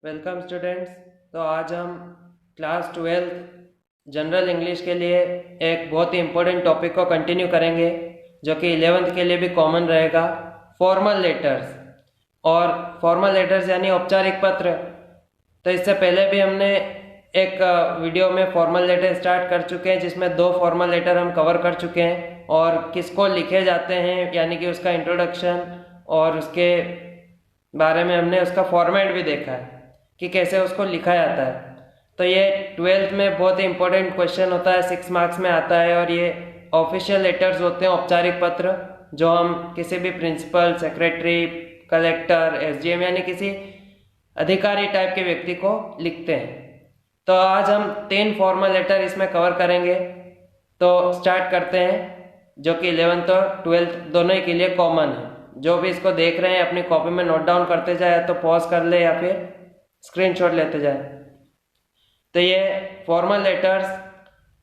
Welcome students. तो आज हम क्लास 12 जनरल इंग्लिश के लिए एक बहुत ही इम्पोर्टेंट टॉपिक को कंटिन्यू करेंगे जो कि 11th के लिए भी कॉमन रहेगा, फॉर्मल लेटर्स। और फॉर्मल लेटर्स यानी औपचारिक पत्र। तो इससे पहले भी हमने एक वीडियो में फॉर्मल लेटर स्टार्ट कर चुके हैं जिसमें 2 फॉर्मल लेटर हम कवर कर चुके हैं और किसको लिखे जाते हैं यानी कि उसका इंट्रोडक्शन और उसके बारे में हमने उसका फॉर्मेट भी देखा है कि कैसे उसको लिखा जाता है। तो ये 12th में बहुत ही इंपॉर्टेंट क्वेश्चन होता है, 6 मार्क्स में आता है और ये ऑफिशियल लेटर्स होते हैं, औपचारिक पत्र जो हम किसी भी प्रिंसिपल, सेक्रेटरी, कलेक्टर, एसडीएम यानी किसी अधिकारी टाइप के व्यक्ति को लिखते हैं। तो आज हम 3 फॉर्मल लेटर इसमें कवर करेंगे। तो स्टार्ट करते हैं, जो कि 11th और 12th दोनों ही के लिए कॉमन है। जो भी इसको देख रहे हैं अपनी कॉपी में नोट डाउन करते जाए, तो पॉज कर ले या फिर स्क्रीनशॉट लेते जाए। तो ये फॉर्मल लेटर्स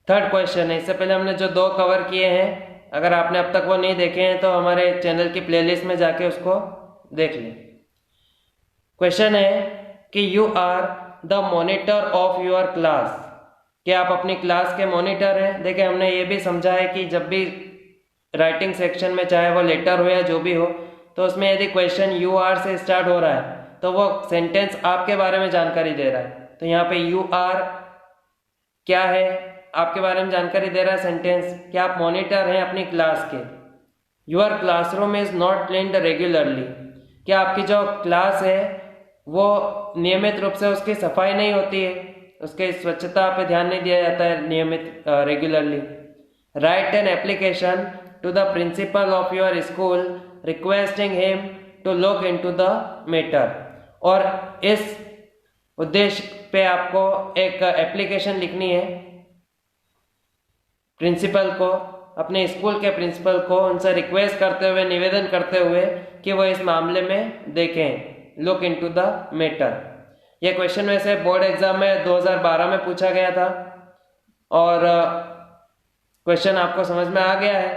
थर्ड क्वेश्चन है। इससे पहले हमने जो 2 कवर किए हैं, अगर आपने अब तक वो नहीं देखे हैं तो हमारे चैनल की प्लेलिस्ट में जाके उसको देख लें। क्वेश्चन है कि you are the monitor of your class, कि आप अपनी क्लास के मॉनिटर हैं। देखिए, हमने ये भी समझा है कि जब भी राइटिंग सेक्शन में, चाहे वो लेटर हो या जो भी हो, तो उसमें यदि क्वेश्चन यू आर से स्टार्ट हो रहा है तो वो सेंटेंस आपके बारे में जानकारी दे रहा है। तो यहाँ पे यू आर क्या है, आपके बारे में जानकारी दे रहा है सेंटेंस कि आप मॉनिटर हैं अपनी क्लास के। Your classroom is not cleaned regularly, कि आपकी जो क्लास है वो नियमित रूप से उसकी सफाई नहीं होती है, उसके स्वच्छता पे ध्यान नहीं दिया जाता है नियमित regularly. Write an application to the principal of your school requesting him to look into the matter, और इस उद्देश्य पे आपको एक एप्लीकेशन लिखनी है प्रिंसिपल को, अपने स्कूल के प्रिंसिपल को, उनसे रिक्वेस्ट करते हुए, निवेदन करते हुए कि वो इस मामले में देखें, लुक इनटू द मैटर। ये क्वेश्चन वैसे बोर्ड एग्जाम में 2012 में पूछा गया था और क्वेश्चन आपको समझ में आ गया है।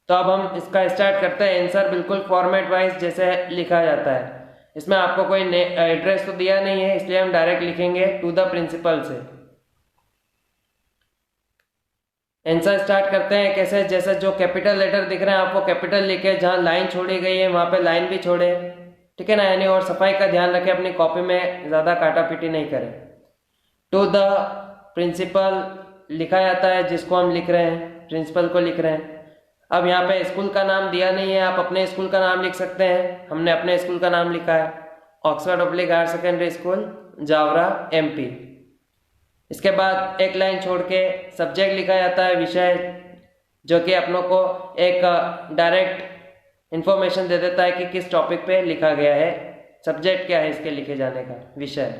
तो अब हम इसका स्टार्ट करते हैं। आंसर बिल्कुल फॉर्मेट वाइज जैसे लिखा जाता है। इसमें आपको कोई एड्रेस तो दिया नहीं है, इसलिए हम डायरेक्ट लिखेंगे टू द प्रिंसिपल से। आंसर स्टार्ट करते हैं कैसे, जैसे जो कैपिटल लेटर दिख रहे हैं आपको कैपिटल लिखे, जहां लाइन छोड़ी गई है वहां पे लाइन भी छोड़े, ठीक है ना, यानी और सफाई का ध्यान रखें, अपनी कॉपी में ज्यादा काटापीटी नहीं करें। टू द प्रिंसिपल लिखा जाता है जिसको हम लिख रहे हैं, प्रिंसिपल को लिख रहे हैं। अब यहाँ पे स्कूल का नाम दिया नहीं है, आप अपने स्कूल का नाम लिख सकते हैं। हमने अपने स्कूल का नाम लिखा है, Oxford public higher secondary school, Jaora, MP. इसके बाद एक लाइन छोड़ के सब्जेक्ट लिखा जाता है, विषय, जो कि अपनों को एक डायरेक्ट इंफॉर्मेशन दे देता है कि किस टॉपिक पे लिखा गया है, सब्जेक्ट क्या है इसके लिखे जाने का, विषय।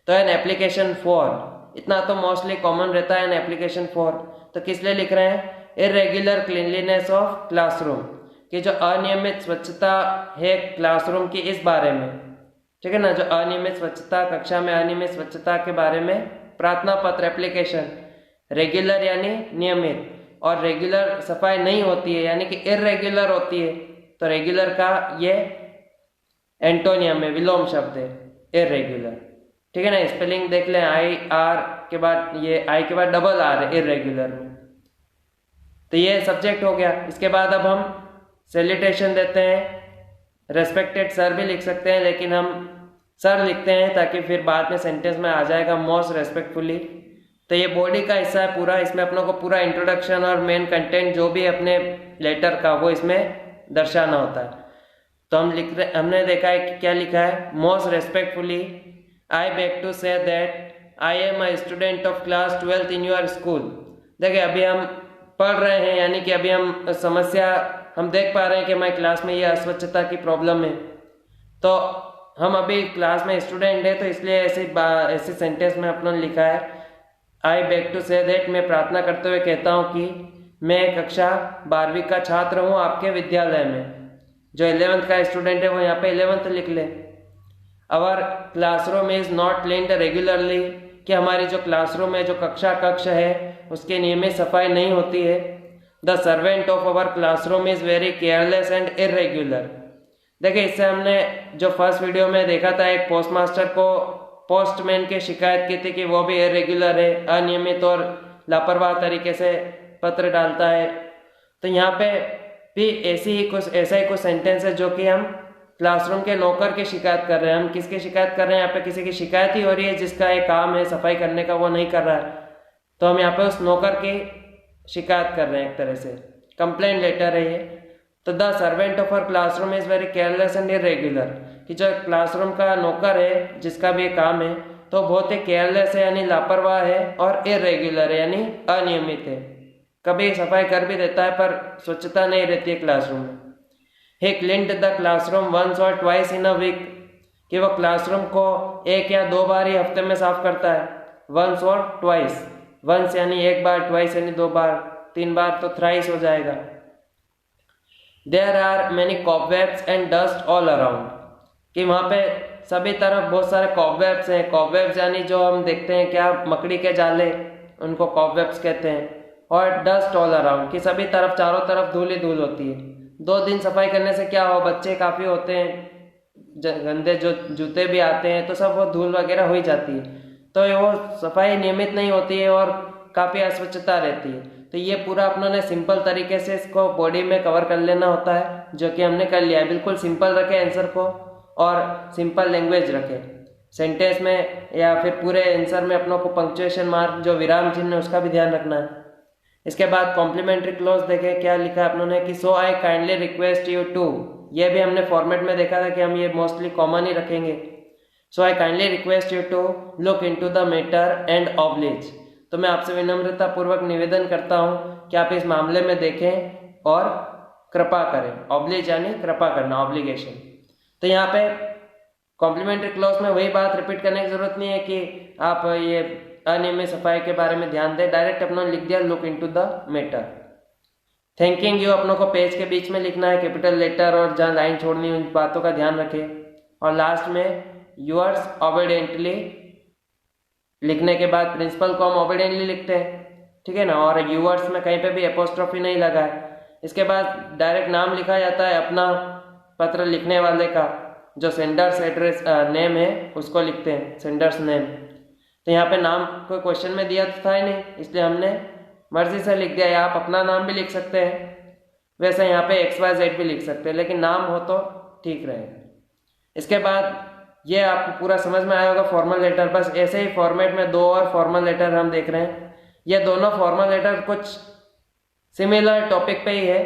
तो एन एप्लीकेशन फॉर, इतना तो मोस्टली कॉमन रहता है, एन एप्लीकेशन फॉर। तो किस लिए लिख रहे हैं, इरेग्युलर क्लीनलीनेस ऑफ क्लासरूम, कि जो अनियमित स्वच्छता है क्लासरूम की, इस बारे में, ठीक है ना, जो अनियमित स्वच्छता, कक्षा में अनियमित स्वच्छता के बारे में प्रार्थना पत्र, एप्लीकेशन। रेगुलर यानी नियमित, और रेगुलर सफाई नहीं होती है यानी कि इरेग्युलर होती है। तो रेगुलर का ये एंटोनियम है, विलोम शब्द है, इरेग्युलर, ठीक है ना। स्पेलिंग देख लें, आई आर के बाद, ये आई के बाद डबल आर है इरेग्युलर में। तो ये सब्जेक्ट हो गया। इसके बाद अब हम सैल्यूटेशन देते हैं, रेस्पेक्टेड सर भी लिख सकते हैं, लेकिन हम सर लिखते हैं ताकि फिर बाद में सेंटेंस में आ जाएगा मोस्ट रेस्पेक्टफुली। तो ये बॉडी का हिस्सा है पूरा, इसमें अपनों को पूरा इंट्रोडक्शन और मेन कंटेंट जो भी अपने लेटर का, वो इसमें दर्शाना होता है। तो हम लिख रहे, हमने देखा है कि क्या लिखा है, most respectfully I beg to say that I am a student of class 12th in your school. देखिए, अभी हम पढ़ रहे हैं, यानी कि अभी हम समस्या हम देख पा रहे हैं कि हमारी क्लास में ये अस्वच्छता की प्रॉब्लम है। तो हम अभी क्लास में स्टूडेंट है, तो इसलिए ऐसी सेंटेंस में अपना लिखा है, I beg to say that, मैं प्रार्थना करते हुए कहता हूँ कि मैं कक्षा 12वीं का छात्र हूँ आपके विद्यालय में। जो 11th का स्टूडेंट है वो यहाँ पे 11th लिख ले। Our classroom is not cleaned regularly, कि हमारी जो क्लासरूम है, जो कक्ष है, उसके नियमित सफाई नहीं होती है। The servant of our classroom is very careless and irregular, देखिए, इससे हमने जो फर्स्ट वीडियो में देखा था, एक पोस्टमास्टर को पोस्टमैन की शिकायत की थी कि वो भी इरेगुलर है, अनियमित और लापरवाह तरीके से पत्र डालता है। तो यहाँ पे भी ऐसा ही कुछ सेंटेंस है जो कि हम क्लासरूम के नौकर की शिकायत कर रहे हैं। हम किसकी शिकायत कर रहे हैं? यहाँ पे किसी की शिकायत ही हो रही है जिसका एक काम है सफाई करने का, वो नहीं कर रहा है, तो हम यहाँ पे उस नौकर की शिकायत कर रहे हैं, एक तरह से कंप्लेंट लेटर है ये। तो the servant of our classroom is very careless and irregular, कि जो क्लासरूम का नौकर है जिसका भी काम है, तो बहुत ही केयरलेस है यानी लापरवाह है, और इरेगुलर है यानी अनियमित है। कभी सफाई कर भी देता है पर स्वच्छता नहीं रहती है क्लासरूम में। ही क्लीन्ड द क्लासरूम वंस और ट्वाइस इन अ वीक, कि वो क्लासरूम को 1 या 2 बार ही हफ्ते में साफ करता है। वंस और ट्वाइस, वंस यानी 1 बार, ट्वाइस यानी 2 बार, 3 बार तो थ्राइस हो जाएगा। There are many cobwebs and dust all around, कि वहाँ पे सभी तरफ बहुत सारे कॉबवेब्स हैं। कॉबवेब्स यानी जो हम देखते हैं क्या, मकड़ी के जाले, उनको कॉबवेब्स कहते हैं। और डस्ट ऑल अराउंड, कि सभी तरफ, चारों तरफ धूल ही धूल होती है। 2 दिन सफाई करने से क्या हो, बच्चे काफ़ी होते हैं, गंदे जो जूते भी आते हैं, तो सब वो धूल वगैरह हो ही जाती है, तो वो सफाई नियमित नहीं होती है और काफ़ी अस्वच्छता रहती है। तो ये पूरा अपनों ने सिंपल तरीके से इसको बॉडी में कवर कर लेना होता है, जो कि हमने कर लिया है। बिल्कुल सिंपल रखें आंसर को और सिंपल लैंग्वेज रखें सेंटेंस में, या फिर पूरे आंसर में अपनों को पंक्चुएशन मार्क, जो विराम चिन्ह है, उसका भी ध्यान रखना है। इसके बाद कॉम्प्लीमेंट्री क्लोज देखें क्या लिखा है अपनों ने, कि so I kindly request you to, ये भी हमने फॉर्मेट में देखा था कि हम ये मोस्टली कॉमन ही रखेंगे। So I kindly request you to look into the matter and oblige, तो मैं आपसे विनम्रता पूर्वक निवेदन करता हूँ कि आप इस मामले में देखें और कृपा करें। ऑब्लिज यानी कृपा करना, ऑब्लिगेशन। तो यहाँ पे कॉम्प्लीमेंट्री क्लॉज में वही बात रिपीट करने की जरूरत नहीं है कि आप ये अनियमित सफाई के बारे में ध्यान दें, डायरेक्ट अपना लिख दिया look into the matter. Thanking you अपनों को पेज के बीच में लिखना है, कैपिटल लेटर, और जहाँ लाइन छोड़नी है उन बातों का ध्यान रखें। और लास्ट में यूअर्स ऑबिडेंटली लिखने के बाद प्रिंसिपल को हम ऑबिडेंटली लिखते हैं, ठीक है ना, और यूअर्स में कहीं पे भी एपोस्ट्रोफी नहीं लगा है। इसके बाद डायरेक्ट नाम लिखा जाता है अपना, पत्र लिखने वाले का, जो सेंडर्स एड्रेस नेम है उसको लिखते हैं, सेंडर्स नेम। तो यहाँ पे नाम कोई क्वेश्चन में दिया तो था ही नहीं, इसलिए हमने मर्जी से लिख दिया। या आप अपना नाम भी लिख सकते हैं, वैसे यहाँ पे XYZ भी लिख सकते हैं, लेकिन नाम हो तो ठीक रहेगा। इसके बाद ये आपको पूरा समझ में आया होगा फॉर्मल लेटर। बस ऐसे ही फॉर्मेट में 2 और फॉर्मल लेटर हम देख रहे हैं। ये दोनों फॉर्मल लेटर कुछ सिमिलर टॉपिक पे ही है।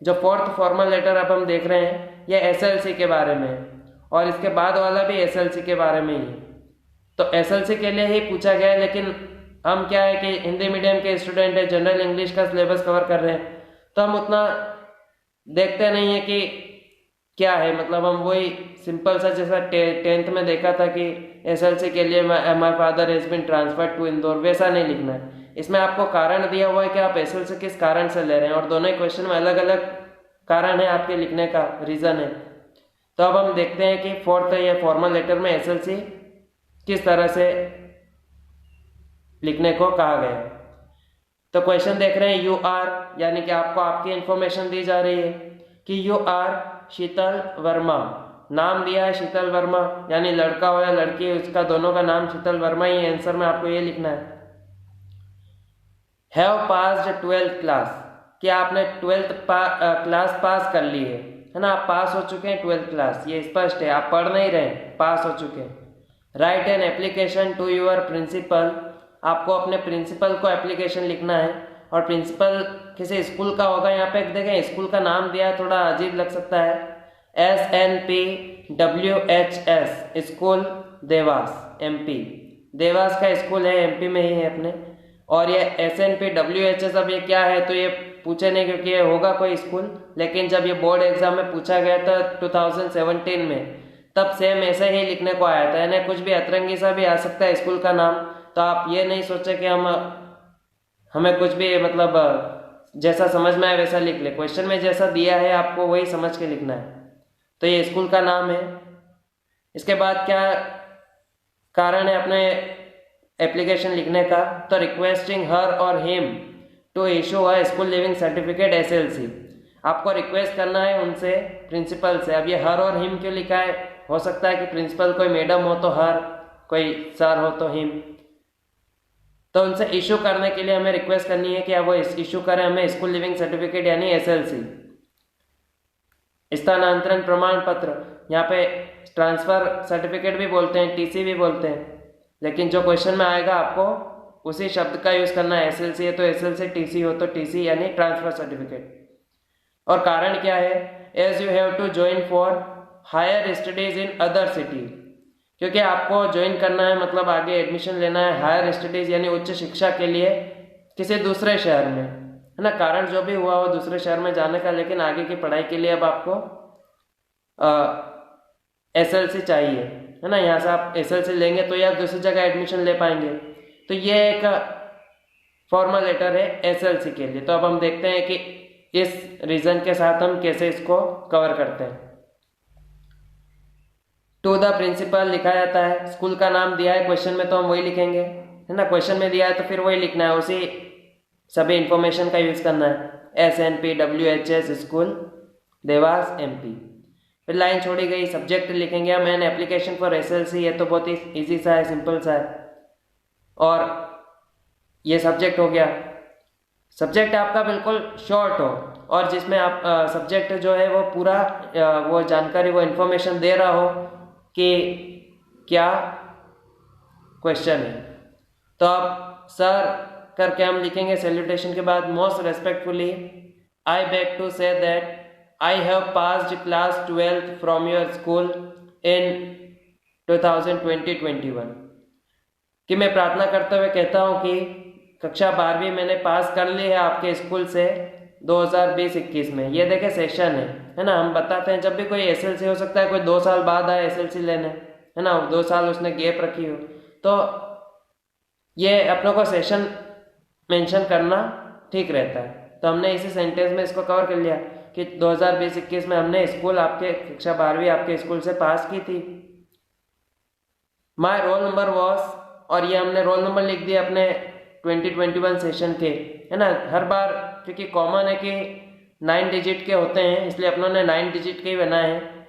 जो 4th फॉर्मल लेटर अब हम देख रहे हैं ये SLC के बारे में है, और इसके बाद वाला भी SLC के बारे में ही है। तो SLC के लिए ही पूछा गया है, लेकिन हम क्या है कि हिंदी मीडियम के स्टूडेंट है, जनरल इंग्लिश का सिलेबस कवर कर रहे हैं, तो हम उतना देखते नहीं है कि क्या है, मतलब हम वही सिंपल सा जैसा 10th में देखा था कि SLC के लिए my father has been transferred to Indore, वैसा नहीं लिखना है। इसमें आपको कारण दिया हुआ है कि आप SLC किस कारण से ले रहे हैं, और दोनों ही क्वेश्चन में अलग अलग कारण है आपके लिखने का, रीजन है। तो अब हम देखते हैं कि 4th या फॉर्मल लेटर में SLC किस तरह से लिखने को कहा गया है। तो क्वेश्चन देख रहे हैं, यू आर, यानी कि आपको आपकी इंफॉर्मेशन दी जा रही है कि यू आर शीतल वर्मा, नाम दिया है शीतल वर्मा, यानी लड़का हो या लड़की, उसका दोनों का नाम शीतल वर्मा ही है। आंसर में आपको ये लिखना है। हैव पास्ड 12th क्लास, कि आपने 12th क्लास पास कर ली है ना, आप पास हो चुके हैं 12th क्लास, ये स्पष्ट है, आप पढ़ नहीं रहे, पास हो चुके हैं। Write an application to your principal, आपको अपने प्रिंसिपल को एप्लीकेशन लिखना है, और प्रिंसिपल किसी स्कूल का होगा। यहाँ पे देखें स्कूल का नाम दिया है, थोड़ा अजीब लग सकता है, SNPWHS school Dewas, MP, Dewas का स्कूल है, MP में ही है अपने। और ये SNPWHS, अब ये क्या है तो ये पूछे नहीं क्योंकि ये होगा कोई स्कूल, लेकिन जब ये बोर्ड एग्जाम में पूछा गया था 2017 में, तब सेम ऐसे ही लिखने को आया था, यानी कुछ भी अतरंगी सा भी आ सकता है स्कूल का नाम। तो आप ये नहीं सोचे कि हमें कुछ भी मतलब जैसा समझ में आए वैसा लिख ले, क्वेश्चन में जैसा दिया है आपको वही समझ के लिखना है। तो ये स्कूल का नाम है। इसके बाद क्या कारण है अपने एप्लीकेशन लिखने का, तो requesting her or him to issue a school leaving certificate SLC। आपको रिक्वेस्ट करना है उनसे, प्रिंसिपल से। अब ये हर और हिम क्यों लिखा है? हो सकता है कि प्रिंसिपल कोई मैडम हो तो हर, कोई सर हो तो हिम। तो उनसे इशू करने के लिए हमें रिक्वेस्ट करनी है कि वो इशू करें हमें स्कूल लिविंग सर्टिफिकेट यानी SLC, स्थानांतरण प्रमाण पत्र। यहाँ पे ट्रांसफर सर्टिफिकेट भी बोलते हैं, TC भी बोलते हैं, लेकिन जो क्वेश्चन में आएगा आपको उसी शब्द का यूज करना है। SLC है तो SLC, TC हो तो TC यानी ट्रांसफर सर्टिफिकेट। और कारण क्या है? As you have to join for higher studies in other city, क्योंकि आपको ज्वाइन करना है, मतलब आगे एडमिशन लेना है हायर स्टडीज यानी उच्च शिक्षा के लिए किसी दूसरे शहर में, है ना। कारण जो भी हुआ वो दूसरे शहर में जाने का, लेकिन आगे की पढ़ाई के लिए अब आपको SLC चाहिए, है ना। यहाँ से आप SLC लेंगे तो आप दूसरी जगह एडमिशन ले पाएंगे। तो ये एक फॉर्मल लेटर है SLC के लिए। तो अब हम देखते हैं कि इस रीजन के साथ हम कैसे इसको कवर करते हैं। टू द प्रिंसिपल लिखा जाता है, स्कूल का नाम दिया है क्वेश्चन में तो हम वही लिखेंगे, है ना। क्वेश्चन में दिया है तो फिर वही लिखना है, उसी सभी इंफॉर्मेशन का यूज करना है। SNPWHS school Dewas MP। फिर लाइन छोड़ी गई, सब्जेक्ट लिखेंगे हम एन एप्लीकेशन फॉर SLC। ये तो बहुत ही ईजी सा है, सिंपल सा है। और ये सब्जेक्ट हो गया। सब्जेक्ट आपका बिल्कुल शॉर्ट हो और जिसमें आप सब्जेक्ट जो है वो पूरा वो जानकारी, वो इन्फॉर्मेशन दे रहा हो कि क्या क्वेश्चन है। तो आप सर करके हम लिखेंगे सैल्यूटेशन के बाद, most respectfully I beg to say that I have passed class 12th from your school in 2020-21। कि मैं प्रार्थना करते हुए कहता हूँ कि कक्षा 12वीं मैंने पास कर ली है आपके स्कूल से 2020-21 में। ये देखे सेशन है ना। हम बताते हैं जब भी कोई SLC हो सकता है कोई 2 साल बाद आए SLC लेने, है ना, 2 साल उसने गैप रखी हो, तो ये अपनों को सेशन मेंशन करना ठीक रहता है। तो हमने इसी सेंटेंस में इसको कवर कर लिया कि 2020-21 में हमने स्कूल आपके कक्षा 12वीं आपके स्कूल से पास की थी। माय रोल नंबर वॉज, और ये हमने रोल नंबर लिख दिया अपने 2021 सेशन के, है ना। हर बार क्योंकि कॉमन है कि 9 डिजिट के होते हैं, इसलिए अपनों ने 9 डिजिट के ही बनाए हैं।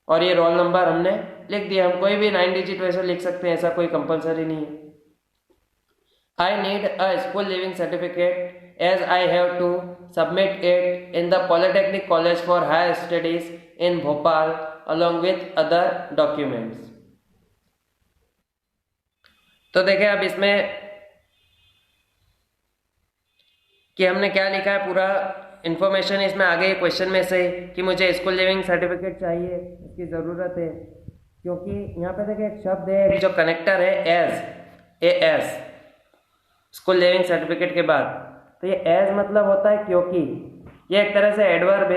और ये रोल नंबर हमने लिख दिया। हम कोई भी 9 डिजिट वैसे लिख सकते हैं, ऐसा कोई कंपलसरी नहीं है। I need a school living certificate as I have to submit it in the Polytechnic College for Higher Studies in Bhopal along with other documents। तो देखें अब इसमें कि हमने क्या लिखा है, पूरा इन्फॉर्मेशन इसमें आ गई क्वेश्चन में से कि मुझे स्कूल लिविंग सर्टिफिकेट चाहिए, उसकी ज़रूरत है। क्योंकि यहाँ पे देखिए एक शब्द है जो कनेक्टर है AS स्कूल लिविंग सर्टिफिकेट के बाद। तो ये एज मतलब होता है क्योंकि, ये एक तरह से एडवर्ब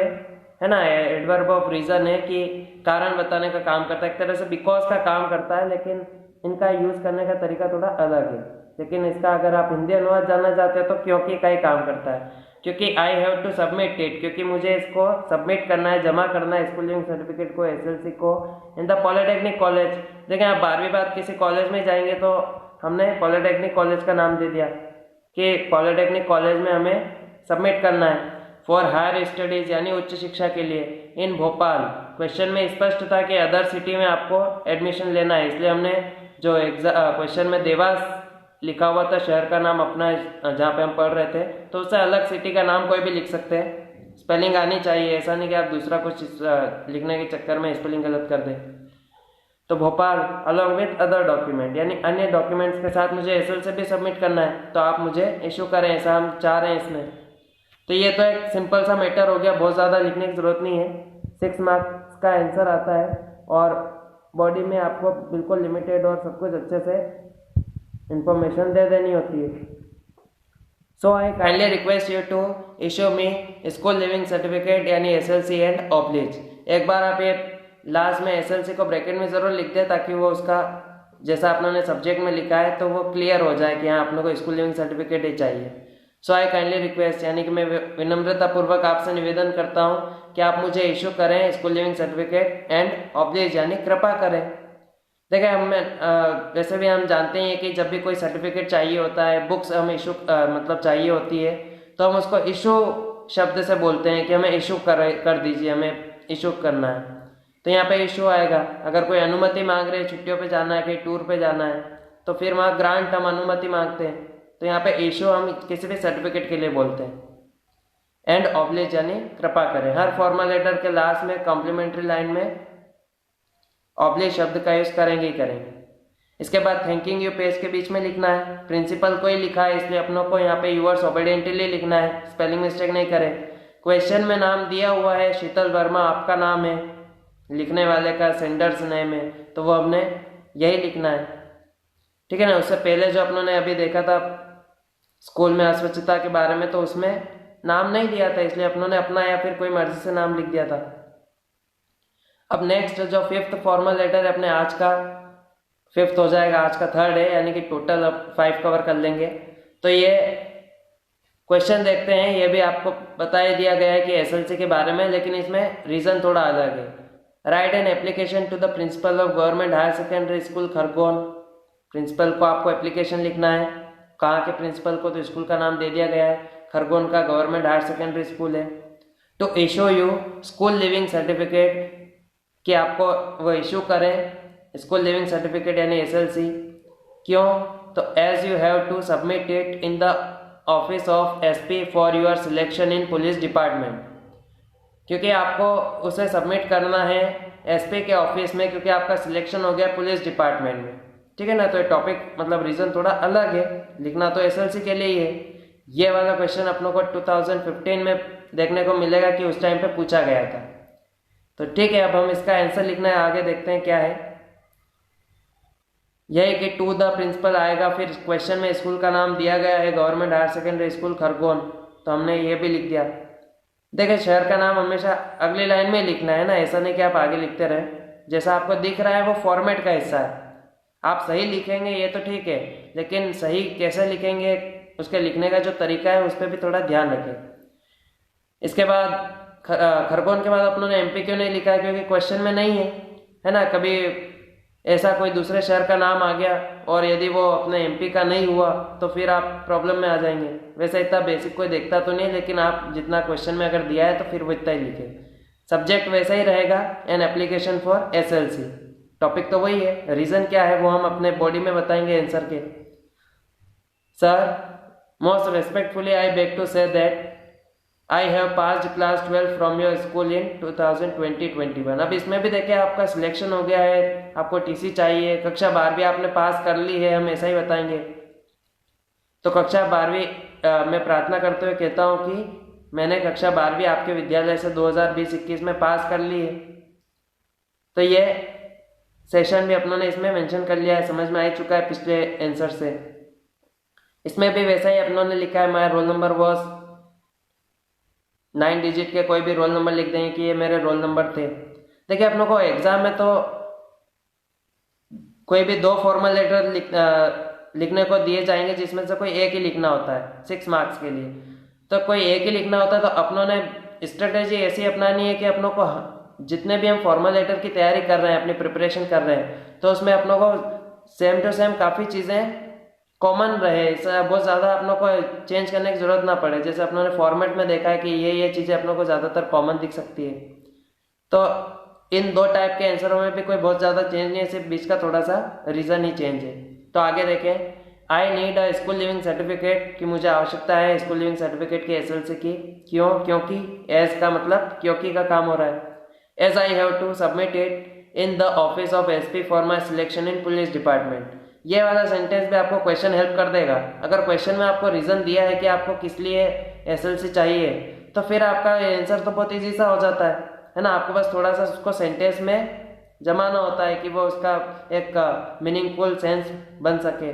है ना, एडवर्ब ऑफ रीजन है कि कारण बताने का काम करता है। एक तरह से बिकॉज का काम करता है, लेकिन इनका यूज करने का तरीका थोड़ा अलग है। लेकिन इसका अगर आप हिंदी अनुवाद जानना चाहते हो तो क्योंकि का ही काम करता है। क्योंकि I have to submit it, क्योंकि मुझे इसको सबमिट करना है, जमा करना है स्कूल लिविंग सर्टिफिकेट को SLC को इन द पॉलिटेक्निक कॉलेज। देखें आप 12वीं बाद किसी कॉलेज में जाएंगे तो हमने पॉलिटेक्निक कॉलेज का नाम दे दिया कि पॉलिटेक्निक कॉलेज में हमें सबमिट करना है फॉर हायर स्टडीज यानी उच्च शिक्षा के लिए इन भोपाल। क्वेश्चन में स्पष्ट था कि अदर सिटी में आपको एडमिशन लेना है, इसलिए हमने जो क्वेश्चन में देवास लिखा हुआ था शहर का नाम अपना जहाँ पे हम पढ़ रहे थे, तो उससे अलग सिटी का नाम कोई भी लिख सकते हैं। स्पेलिंग आनी चाहिए, ऐसा नहीं कि आप दूसरा कुछ लिखने के चक्कर में स्पेलिंग गलत कर दें। तो Bhopal along with other document यानी अन्य डॉक्यूमेंट्स के साथ मुझे SLC भी सबमिट करना है, तो आप मुझे इशू करें, ऐसा हम चाह रहे हैं इसमें। तो ये तो एक सिंपल सा मैटर हो गया, बहुत ज़्यादा लिखने की ज़रूरत नहीं है। 6 मार्क्स का आंसर आता है और बॉडी में आपको बिल्कुल लिमिटेड और सब कुछ अच्छे से इंफॉर्मेशन दे देनी होती है। So I kindly request you to issue me school leaving certificate यानी SLC एंड ऑब्लिज। एक बार आप ये लास्ट में SLC को ब्रैकेट में ज़रूर लिख दें ताकि वो उसका जैसा आपने सब्जेक्ट में लिखा है तो वो क्लियर हो जाए कि हाँ आप लोग को स्कूल लिविंग सर्टिफिकेट ही चाहिए। सो आई काइंडली रिक्वेस्ट यानी कि मैं विनम्रतापूर्वक आपसे निवेदन करता हूँ कि आप मुझे इशू करें school leaving certificate and oblige यानी कृपा करें। देखिए हम वैसे भी हम जानते हैं कि जब भी कोई सर्टिफिकेट चाहिए होता है, बुक्स हमें इशू मतलब चाहिए होती है, तो हम उसको इशू शब्द से बोलते हैं कि हमें इशू कर दीजिए, हमें इशू करना है, तो यहाँ पे इशू आएगा। अगर कोई अनुमति मांग रहे हैं, छुट्टियों पे जाना है, कहीं टूर पे जाना है, तो फिर वहाँ ग्रांट हम अनुमति मांगते हैं, तो यहाँ पे इशू हम किसी भी सर्टिफिकेट के लिए बोलते हैं। एंड ऑब्लिज यानी कृपा करें। हर फॉर्मल लेटर के लास्ट में कॉम्प्लीमेंट्री लाइन में ऑब्लिज शब्द का यूज करेंगे ही करेंगे। इसके बाद थैंकिंग यू पेज के बीच में लिखना है। प्रिंसिपल को ही लिखा है, इसलिए अपनों को यहाँ पे यूअर्स ओबीडिएंटली लिखना है, स्पेलिंग मिस्टेक नहीं करें। क्वेश्चन में नाम दिया हुआ है शीतल वर्मा, आपका नाम है, लिखने वाले का सेंडर्स नेम है, तो वो हमने यही लिखना है, ठीक है ना। उससे पहले जो अपनों ने अभी देखा था स्कूल में अस्वच्छता के बारे में, तो उसमें नाम नहीं दिया था, इसलिए अपनों ने अपना या फिर कोई मर्जी से नाम लिख दिया था। अब नेक्स्ट जो फिफ्थ फॉर्मल लेटर है अपने आज का, फिफ्थ हो जाएगा, आज का थर्ड है, यानी कि टोटल अब 5 कवर कर लेंगे। तो ये क्वेश्चन देखते हैं, ये भी आपको बता दिया गया है कि एसएलसी के बारे में, लेकिन इसमें रीजन थोड़ा अलग है। Write an application to the principal of government higher secondary school Khargone. Principal को आपको एप्लीकेशन लिखना है। कहाँ के प्रिंसिपल को, तो स्कूल का नाम दे दिया गया है, खरगोन का गवर्नमेंट हायर सेकेंडरी स्कूल है। To issue you school leaving certificate, कि आपको वो इशू करें स्कूल लिविंग सर्टिफिकेट यानी एसएलसी। क्यों, तो as you have to submit it in the office of SP for your selection in police department, क्योंकि आपको उसे सबमिट करना है एसपी के ऑफिस में, क्योंकि आपका सिलेक्शन हो गया पुलिस डिपार्टमेंट में, ठीक है ना। तो ये टॉपिक मतलब रीजन थोड़ा अलग है, लिखना तो एसएलसी के लिए ही है। ये वाला क्वेश्चन अपनों को 2015 में देखने को मिलेगा कि उस टाइम पे पूछा गया था। तो ठीक है, अब हम इसका आंसर लिखना है, आगे देखते हैं क्या है। यही कि टू द प्रिंसिपल आएगा, फिर क्वेश्चन में स्कूल का नाम दिया गया है government higher secondary school Khargone, तो हमने ये भी लिख दिया। देखिए शहर का नाम हमेशा अगली लाइन में लिखना है ना, ऐसा नहीं कि आप आगे लिखते रहे। जैसा आपको दिख रहा है वो फॉर्मेट का हिस्सा है, आप सही लिखेंगे ये तो ठीक है, लेकिन सही कैसे लिखेंगे, उसके लिखने का जो तरीका है उस पर भी थोड़ा ध्यान रखें। इसके बाद खरगोन के बाद अपनों ने एमपी क्यों नहीं लिखा है, क्योंकि क्वेश्चन में नहीं है ना। कभी ऐसा कोई दूसरे शहर का नाम आ गया और यदि वो अपने एमपी का नहीं हुआ तो फिर आप प्रॉब्लम में आ जाएंगे। वैसे इतना बेसिक कोई देखता तो नहीं, लेकिन आप जितना क्वेश्चन में अगर दिया है तो फिर वो इतना ही लिखे। सब्जेक्ट वैसा ही रहेगा, an application for SLC, topic तो वही है, रीजन क्या है वो हम अपने बॉडी में बताएंगे आंसर के। Sir most respectfully I beg to say that I have passed class 12 from your school in 2020-21। अब इसमें भी देखिए आपका सिलेक्शन हो गया है, आपको टीसी चाहिए, कक्षा 12वीं आपने पास कर ली है, हम ऐसा ही बताएंगे। तो कक्षा 12वीं मैं प्रार्थना करते हुए कहता हूँ कि मैंने कक्षा 12वीं आपके विद्यालय से 2020-21 में पास कर ली है। तो ये सेशन भी अपनों ने इसमें मेंशन कर लिया है, समझ में आ चुका है पिछले आंसर से। इसमें भी वैसा ही अपनों ने लिखा है, my roll number was 9 digit के कोई भी रोल नंबर लिख देंगे कि ये मेरे रोल नंबर थे। देखिए अपनों को एग्जाम में तो कोई भी 2 फॉर्मल लेटर लिखने को दिए जाएंगे, जिसमें से कोई एक ही लिखना होता है 6 मार्क्स के लिए। तो कोई एक ही लिखना होता है, तो अपनों ने स्ट्रेटेजी ऐसी अपनानी है कि अपनों को जितने भी हम फॉर्मल लेटर की तैयारी कर रहे हैं, अपनी प्रिपरेशन कर रहे हैं, तो उसमें अपनों को सेम टू सेम काफ़ी चीज़ें कॉमन रहे, बहुत ज़्यादा अपनों को चेंज करने की ज़रूरत ना पड़े। जैसे अपनों ने फॉर्मेट में देखा है कि ये चीज़ें अपनों को ज़्यादातर कॉमन दिख सकती है। तो इन 2 टाइप के आंसरों में भी कोई बहुत ज़्यादा चेंज नहीं है, सिर्फ बीच का थोड़ा सा रीज़न ही चेंज है। तो आगे देखें, I need a school leaving certificate, कि मुझे आवश्यकता है स्कूल लिविंग सर्टिफिकेट की एसएलसी की। क्यों, क्योंकि एज का मतलब क्योंकि का काम हो रहा है। As I have to submit it in the office of SP for my selection in police department. ये वाला सेंटेंस भी आपको क्वेश्चन हेल्प कर देगा। अगर क्वेश्चन में आपको रीजन दिया है कि आपको किस लिए एसएलसी चाहिए, तो फिर आपका आंसर तो बहुत ईजी सा हो जाता है ना। आपको बस थोड़ा सा उसको सेंटेंस में जमाना होता है कि वो उसका एक मीनिंगफुल सेंस बन सके।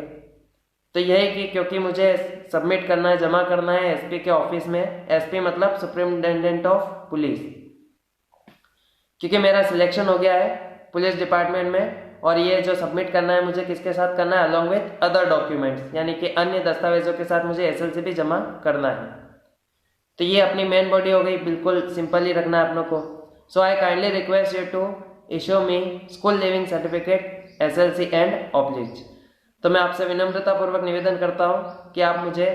तो यही कि क्योंकि मुझे सबमिट करना है, जमा करना है एसपी के ऑफिस में, एसपी मतलब सुप्रिटेंडेंट ऑफ पुलिस, क्योंकि मेरा सिलेक्शन हो गया है पुलिस डिपार्टमेंट में, और ये जो सबमिट करना है मुझे किसके साथ करना है, अलॉन्ग विथ अदर डॉक्यूमेंट्स, यानी कि अन्य दस्तावेजों के साथ मुझे एसएलसी भी जमा करना है। तो ये अपनी मेन बॉडी हो गई, बिल्कुल सिंपल ही रखना है अपनों को। So I kindly request you to issue me school leaving certificate SLC and oblige. तो मैं आपसे विनम्रतापूर्वक निवेदन करता हूँ कि आप मुझे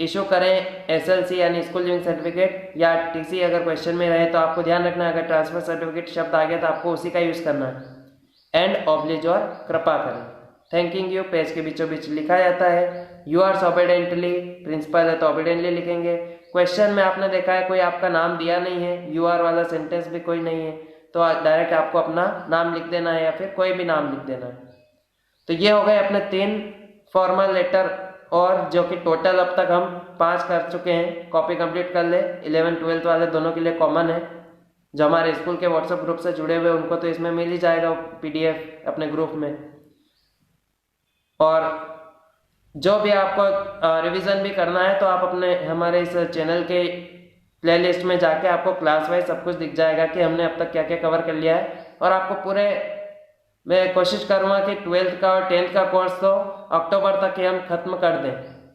इशू करें एसएलसी यानी स्कूल लिविंग सर्टिफिकेट या टीसी अगर क्वेश्चन में रहे तो आपको ध्यान रखना है, अगर ट्रांसफर सर्टिफिकेट शब्द आ गया तो आपको उसी का यूज़ करना है। एंड ऑब्लिज और कृपा करें। थैंकिंग यू पेज के बीचों बीच लिखा जाता है। यूआर्स ऑबिडेंटली, प्रिंसिपल है तो ऑबिडेंटली लिखेंगे। क्वेश्चन में आपने देखा है कोई आपका नाम दिया नहीं है, यूआर वाला सेंटेंस भी कोई नहीं है, तो डायरेक्ट आपको अपना नाम लिख देना है या फिर कोई भी नाम लिख देना है। तो ये हो गए अपने 3 फॉर्मल लेटर, और जो कि टोटल अब तक हम 5 कर चुके हैं। कॉपी कंप्लीट कर ले, 11 12 वाले दोनों के लिए कॉमन है। जो हमारे स्कूल के व्हाट्सएप ग्रुप से जुड़े हुए उनको तो इसमें मिल ही जाएगा पीडीएफ अपने ग्रुप में। और जो भी आपको रिवीजन भी करना है तो आप अपने हमारे इस चैनल के प्लेलिस्ट में जाके आपको क्लास वाइज सब कुछ दिख जाएगा कि हमने अब तक क्या क्या कवर कर लिया है। और आपको पूरे, मैं कोशिश करूँगा कि 12th का और 10th का कोर्स तो अक्टूबर तक ही हम खत्म कर दें,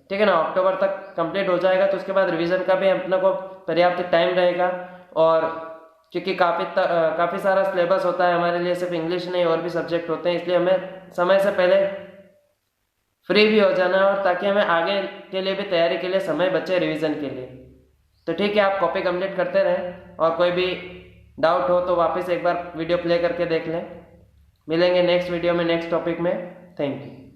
ठीक है ना। अक्टूबर तक कंप्लीट हो जाएगा तो उसके बाद रिवीजन का भी अपने को पर्याप्त टाइम रहेगा। और क्योंकि काफ़ी सारा सिलेबस होता है हमारे लिए, सिर्फ इंग्लिश नहीं और भी सब्जेक्ट होते हैं, इसलिए हमें समय से पहले फ्री भी हो जाना है, और ताकि हमें आगे के लिए भी तैयारी के लिए समय बचे रिवीजन के लिए। तो ठीक है, आप कॉपी कंप्लीट करते रहें, और कोई भी डाउट हो तो वापस एक बार वीडियो प्ले करके देख लें। मिलेंगे नेक्स्ट वीडियो में नेक्स्ट टॉपिक में। Thank you.